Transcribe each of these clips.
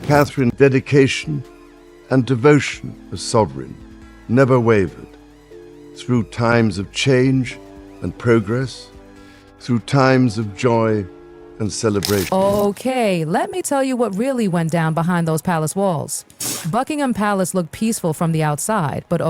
Catherine's dedication and devotion as sovereign never wavered. Through times of change and progress, through times of joy and celebration. Okay, let me tell you what really went down behind those palace walls. Buckingham Palace looked peaceful from the outside, but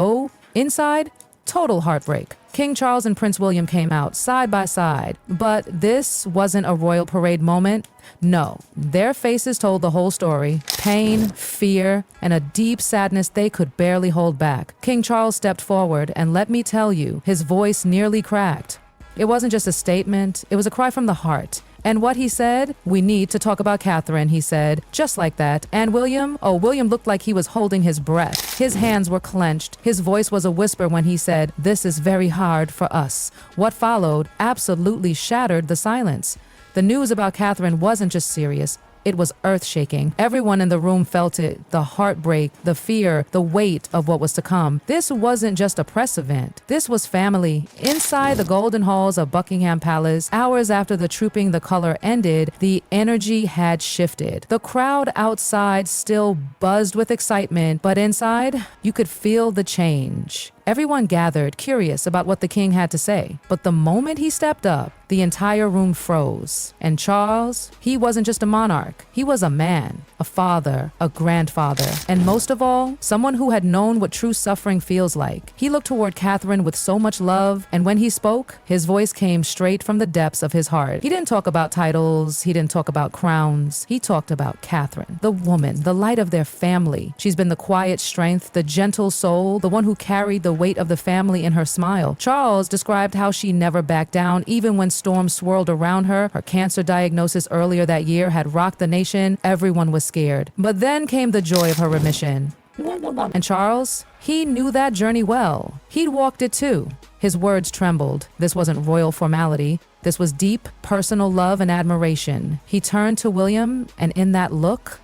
inside, total heartbreak. King Charles and Prince William came out side by side, but this wasn't a royal parade moment. No, their faces told the whole story. Pain, fear, and a deep sadness they could barely hold back. King Charles stepped forward, and let me tell you, his voice nearly cracked. It wasn't just a statement, it was a cry from the heart. And what he said? We need to talk about Catherine, he said, just like that. And William? Oh, William looked like he was holding his breath. His hands were clenched. His voice was a whisper when he said, "This is very hard for us." What followed absolutely shattered the silence. The news about Catherine wasn't just serious. It was earth-shaking. Everyone in the room felt it, the heartbreak, the fear, the weight of what was to come. This wasn't just a press event. This was family. Inside the golden halls of Buckingham Palace, hours after the Trooping the Color ended, the energy had shifted. The crowd outside still buzzed with excitement, but inside, you could feel the change. Everyone gathered, curious about what the king had to say. But the moment he stepped up, the entire room froze. And Charles, he wasn't just a monarch. He was a man, a father, a grandfather, and most of all, someone who had known what true suffering feels like. He looked toward Catherine with so much love, and when he spoke, his voice came straight from the depths of his heart. He didn't talk about titles, he didn't talk about crowns. He talked about Catherine, the woman, the light of their family. She's been the quiet strength, the gentle soul, the one who carried the weight of the family in her smile. Charles described how she never backed down, even when storms swirled around her. Her cancer diagnosis earlier that year had rocked the nation. Everyone was scared. But then came the joy of her remission. And Charles, he knew that journey well. He'd walked it too. His words trembled. This wasn't royal formality. This was deep, personal love and admiration. He turned to William, and in that look,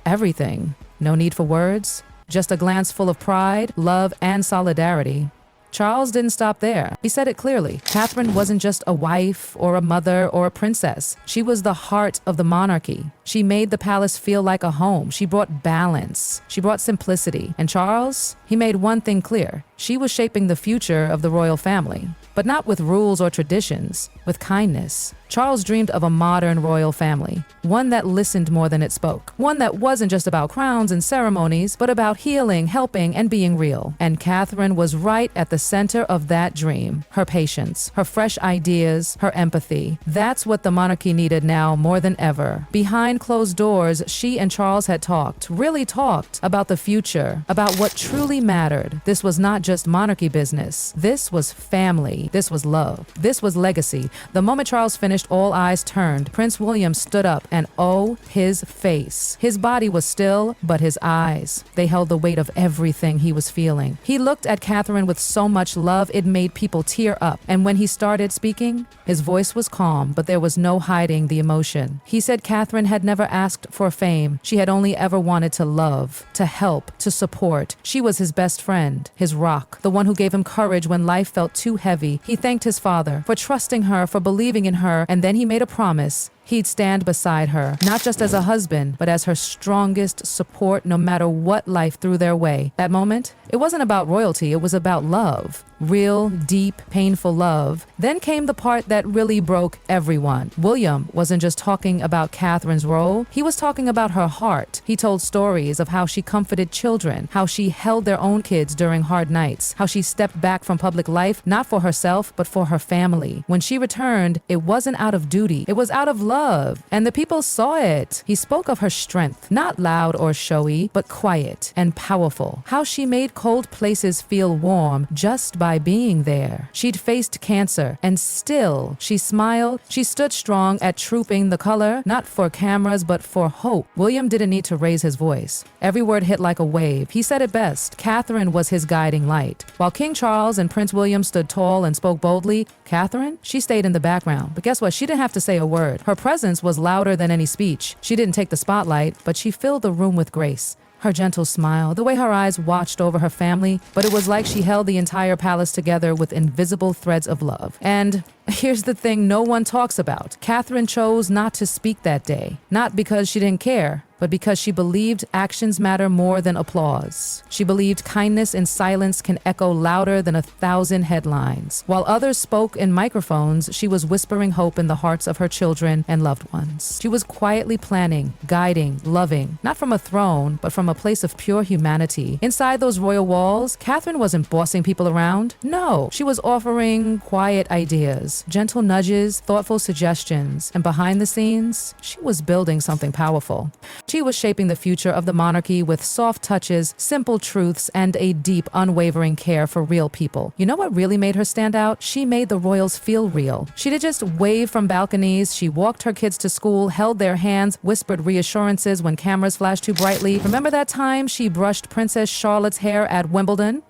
everything. No need for words. Just a glance full of pride, love, and solidarity. Charles didn't stop there. He said it clearly. Catherine wasn't just a wife or a mother or a princess. She was the heart of the monarchy. She made the palace feel like a home. She brought balance. She brought simplicity. And Charles, he made one thing clear. She was shaping the future of the royal family. But not with rules or traditions, with kindness. Charles dreamed of a modern royal family, one that listened more than it spoke, one that wasn't just about crowns and ceremonies, but about healing, helping, and being real. And Catherine was right at the center of that dream. Her patience, her fresh ideas, her empathy. That's what the monarchy needed now more than ever. Behind closed doors, she and Charles had talked, really talked, about the future, about what truly mattered. This was not just monarchy business. This was family. This was love. This was legacy. The moment Charles finished, all eyes turned. Prince William stood up, and oh, his face. His body was still, but his eyes, they held the weight of everything he was feeling. He looked at Catherine with so much love, it made people tear up. And when he started speaking, his voice was calm, but there was no hiding the emotion. He said Catherine had never asked for fame. She had only ever wanted to love, to help, to support. She was his best friend, his rock, the one who gave him courage when life felt too heavy. He thanked his father for trusting her, for believing in her, and then he made a promise. He'd stand beside her, not just as a husband, but as her strongest support no matter what life threw their way. That moment, it wasn't about royalty, it was about love. Real, deep, painful love. Then came the part that really broke everyone. William wasn't just talking about Catherine's role, he was talking about her heart. He told stories of how she comforted children, how she held their own kids during hard nights, how she stepped back from public life, not for herself, but for her family. When she returned, it wasn't out of duty, it was out of love, and the people saw it. He spoke of her strength, not loud or showy, but quiet and powerful. How she made cold places feel warm just by being there. She'd faced cancer, and still, she smiled. She stood strong at Trooping the Color, not for cameras, but for hope. William didn't need to raise his voice. Every word hit like a wave. He said it best. Catherine was his guiding light. While King Charles and Prince William stood tall and spoke boldly, Catherine, she stayed in the background. But guess what? She didn't have to say a word. Her presence was louder than any speech. She didn't take the spotlight, but she filled the room with grace. Her gentle smile, the way her eyes watched over her family, but it was like she held the entire palace together with invisible threads of love. And Here's the thing no one talks about. Catherine chose not to speak that day, not because she didn't care, but because she believed actions matter more than applause. She believed kindness in silence can echo louder than 1,000 headlines. While others spoke in microphones, she was whispering hope in the hearts of her children and loved ones. She was quietly planning, guiding, loving, not from a throne, but from a place of pure humanity. Inside those royal walls, Catherine wasn't bossing people around. No, she was offering quiet ideas, gentle nudges, thoughtful suggestions, and behind the scenes, she was building something powerful. She was shaping the future of the monarchy with soft touches, simple truths, and a deep, unwavering care for real people. You know what really made her stand out? She made the royals feel real. She didn't just wave from balconies. She walked her kids to school, held their hands, whispered reassurances when cameras flashed too brightly. Remember that time she brushed Princess Charlotte's hair at Wimbledon?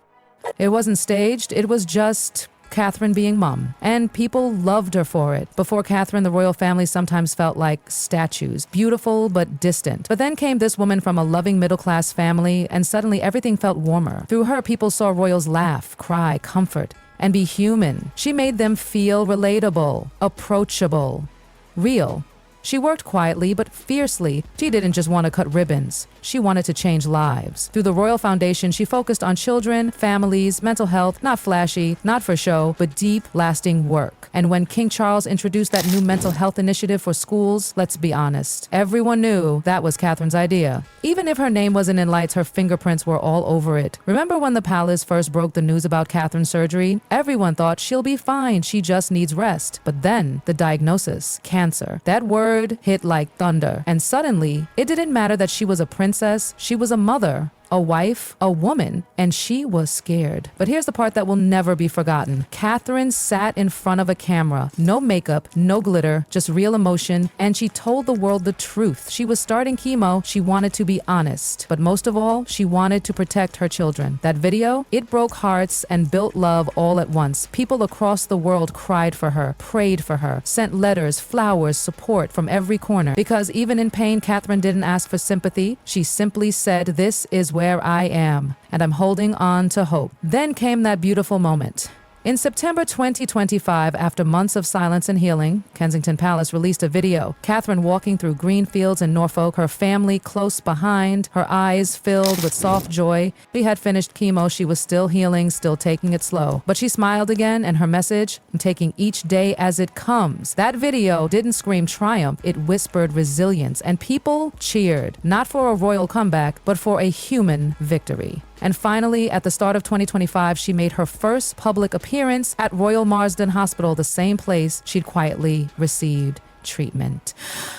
It wasn't staged. It was just Catherine being mom, and people loved her for it. Before Catherine, the royal family sometimes felt like statues, beautiful but distant. But then came this woman from a loving middle-class family, and suddenly everything felt warmer. Through her, people saw royals laugh, cry, comfort, and be human. She made them feel relatable, approachable, real. She worked quietly but fiercely. She didn't just want to cut ribbons. She wanted to change lives. Through the Royal Foundation, she focused on children, families, mental health, not flashy, not for show, but deep, lasting work. And when King Charles introduced that new mental health initiative for schools, let's be honest, everyone knew that was Catherine's idea. Even if her name wasn't in lights, her fingerprints were all over it. Remember when the palace first broke the news about Catherine's surgery? Everyone thought she'll be fine, she just needs rest. But then, the diagnosis, cancer. That word hit like thunder. And suddenly, it didn't matter that she was a princess, she was a mother, a wife, a woman, and she was scared. But here's the part that will never be forgotten. Catherine sat in front of a camera, no makeup, no glitter, just real emotion, and she told the world the truth. She was starting chemo, she wanted to be honest, but most of all, she wanted to protect her children. That video, it broke hearts and built love all at once. People across the world cried for her, prayed for her, sent letters, flowers, support from every corner. Because even in pain, Catherine didn't ask for sympathy. She simply said, "This is where I am, and I'm holding on to hope." Then came that beautiful moment. In September 2025, after months of silence and healing, Kensington Palace released a video. Catherine walking through green fields in Norfolk, her family close behind, her eyes filled with soft joy. She had finished chemo, she was still healing, still taking it slow. But she smiled again, and her message, "I'm taking each day as it comes." That video didn't scream triumph, it whispered resilience, and people cheered, not for a royal comeback, but for a human victory. And finally, at the start of 2025, she made her first public appearance at Royal Marsden Hospital, the same place she'd quietly received treatment.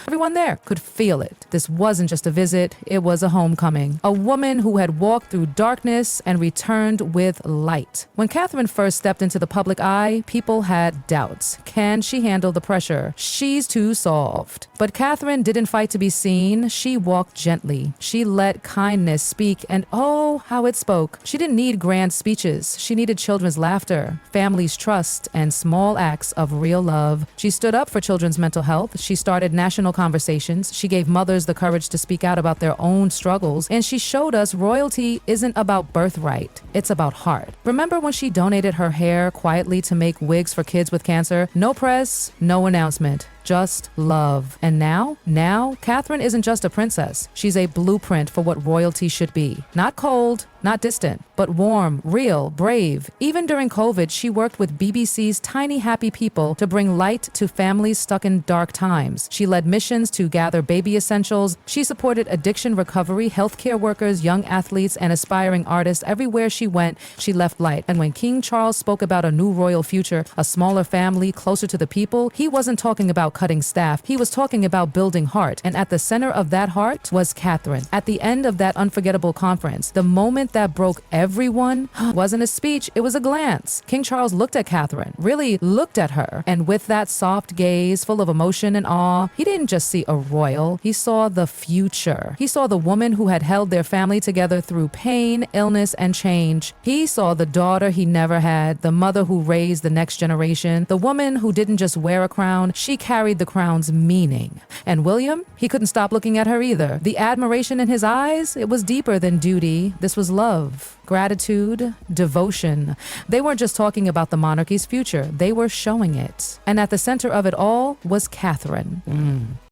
Everyone there could feel it. This wasn't just a visit, it was a homecoming. A woman who had walked through darkness and returned with light. When Catherine first stepped into the public eye, people had doubts. Can she handle the pressure? She's too soft. But Catherine didn't fight to be seen. She walked gently. She let kindness speak, and oh, how it spoke. She didn't need grand speeches. She needed children's laughter, families' trust, and small acts of real love. She stood up for children's mental health. She started national conversations. She gave mothers the courage to speak out about their own struggles. And she showed us royalty isn't about birthright. It's about heart. Remember when she donated her hair quietly to make wigs for kids with cancer? No press, no announcement. Just love. And now, Catherine isn't just a princess. She's a blueprint for what royalty should be. Not cold, not distant, but warm, real, brave. Even during COVID, she worked with BBC's Tiny Happy People to bring light to families stuck in dark times. She led missions to gather baby essentials. She supported addiction recovery, healthcare workers, young athletes, and aspiring artists. Everywhere she went, she left light. And when King Charles spoke about a new royal future, a smaller family closer to the people, he wasn't talking about cutting staff. He was talking about building heart. And at the center of that heart was Catherine. At the end of that unforgettable conference, the moment that broke everyone wasn't a speech, it was a glance. King Charles looked at Catherine, really looked at her, and with that soft gaze full of emotion and awe, he didn't just see a royal, he saw the future. He saw the woman who had held their family together through pain, illness, and change. He saw the daughter he never had, the mother who raised the next generation, the woman who didn't just wear a crown, she carried carried the crown's meaning. And William, he couldn't stop looking at her either. The admiration in his eyes, it was deeper than duty. This was love, gratitude, devotion. They weren't just talking about the monarchy's future, they were showing it. And at the center of it all was Catherine.